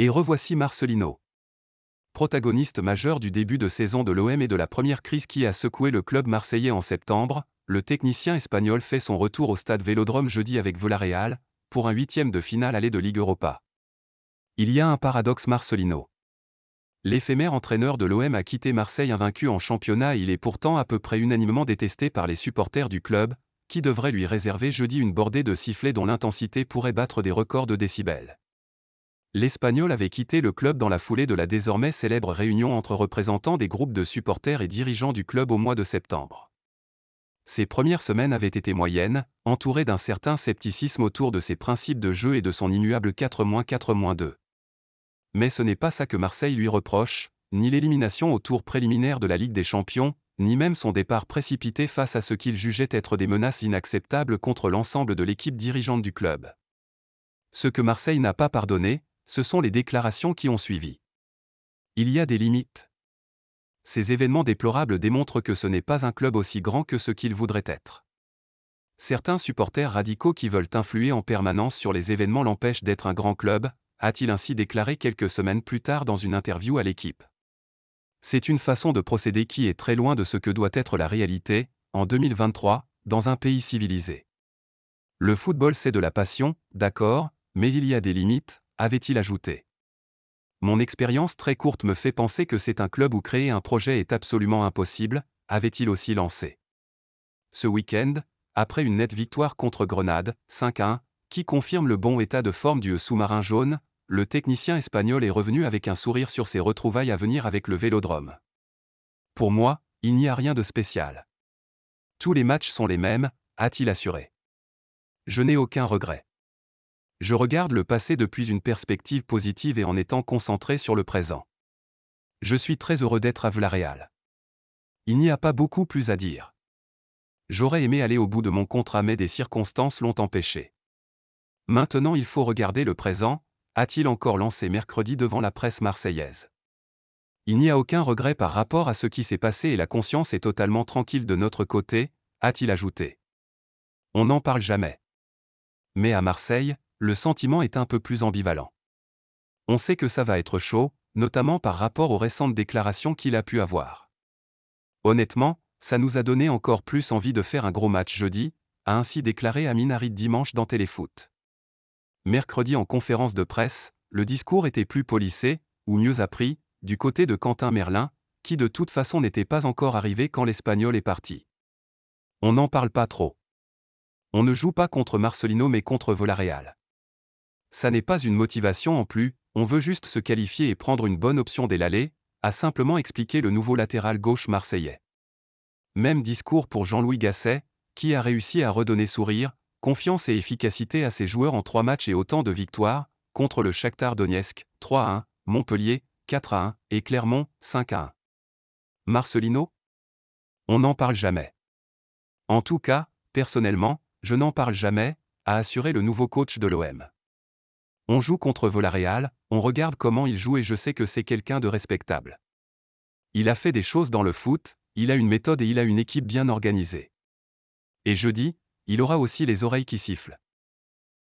Et revoici Marcelino. Protagoniste majeur du début de saison de l'OM et de la première crise qui a secoué le club marseillais en septembre, le technicien espagnol fait son retour au stade Vélodrome jeudi avec Villarreal, pour un 8e de finale aller de Ligue Europa. Il y a un paradoxe Marcelino. L'éphémère entraîneur de l'OM a quitté Marseille invaincu en championnat et il est pourtant à peu près unanimement détesté par les supporters du club, qui devraient lui réserver jeudi une bordée de sifflets dont l'intensité pourrait battre des records de décibels. L'Espagnol avait quitté le club dans la foulée de la désormais célèbre réunion entre représentants des groupes de supporters et dirigeants du club au mois de septembre. Ses premières semaines avaient été moyennes, entourées d'un certain scepticisme autour de ses principes de jeu et de son immuable 4-4-2. Mais ce n'est pas ça que Marseille lui reproche, ni l'élimination au tour préliminaire de la Ligue des Champions, ni même son départ précipité face à ce qu'il jugeait être des menaces inacceptables contre l'ensemble de l'équipe dirigeante du club. Ce que Marseille n'a pas pardonné, ce sont les déclarations qui ont suivi. Il y a des limites. Ces événements déplorables démontrent que ce n'est pas un club aussi grand que ce qu'il voudrait être. Certains supporters radicaux qui veulent influer en permanence sur les événements l'empêchent d'être un grand club, a-t-il ainsi déclaré quelques semaines plus tard dans une interview à l'équipe. C'est une façon de procéder qui est très loin de ce que doit être la réalité, en 2023, dans un pays civilisé. Le football c'est de la passion, d'accord, mais il y a des limites, avait-il ajouté. Mon expérience très courte me fait penser que c'est un club où créer un projet est absolument impossible, avait-il aussi lancé. Ce week-end, après une nette victoire contre Grenade, 5-1, qui confirme le bon état de forme du sous-marin jaune, le technicien espagnol est revenu avec un sourire sur ses retrouvailles à venir avec le Vélodrome. Pour moi, il n'y a rien de spécial. Tous les matchs sont les mêmes, a-t-il assuré. Je n'ai aucun regret. Je regarde le passé depuis une perspective positive et en étant concentré sur le présent. Je suis très heureux d'être à Villarreal. Il n'y a pas beaucoup plus à dire. J'aurais aimé aller au bout de mon contrat mais des circonstances l'ont empêché. Maintenant il faut regarder le présent, a-t-il encore lancé mercredi devant la presse marseillaise. Il n'y a aucun regret par rapport à ce qui s'est passé et la conscience est totalement tranquille de notre côté, a-t-il ajouté. On n'en parle jamais. Mais à Marseille, le sentiment est un peu plus ambivalent. On sait que ça va être chaud, notamment par rapport aux récentes déclarations qu'il a pu avoir. Honnêtement, ça nous a donné encore plus envie de faire un gros match jeudi, a ainsi déclaré Amin Harit dimanche dans Téléfoot. Mercredi en conférence de presse, le discours était plus polissé, ou mieux appris, du côté de Quentin Merlin, qui de toute façon n'était pas encore arrivé quand l'Espagnol est parti. On n'en parle pas trop. On ne joue pas contre Marcelino mais contre Villarreal. Ça n'est pas une motivation en plus, on veut juste se qualifier et prendre une bonne option dès l'aller, a simplement expliqué le nouveau latéral gauche marseillais. Même discours pour Jean-Louis Gasset, qui a réussi à redonner sourire, confiance et efficacité à ses joueurs en 3 matchs et autant de victoires, contre le Shakhtar Donetsk, 3-1, Montpellier, 4-1, et Clermont, 5-1. Marcelino ? On n'en parle jamais. En tout cas, personnellement, je n'en parle jamais, a assuré le nouveau coach de l'OM. On joue contre Villarreal, on regarde comment il joue et je sais que c'est quelqu'un de respectable. Il a fait des choses dans le foot, il a une méthode et il a une équipe bien organisée. Et jeudi, il aura aussi les oreilles qui sifflent.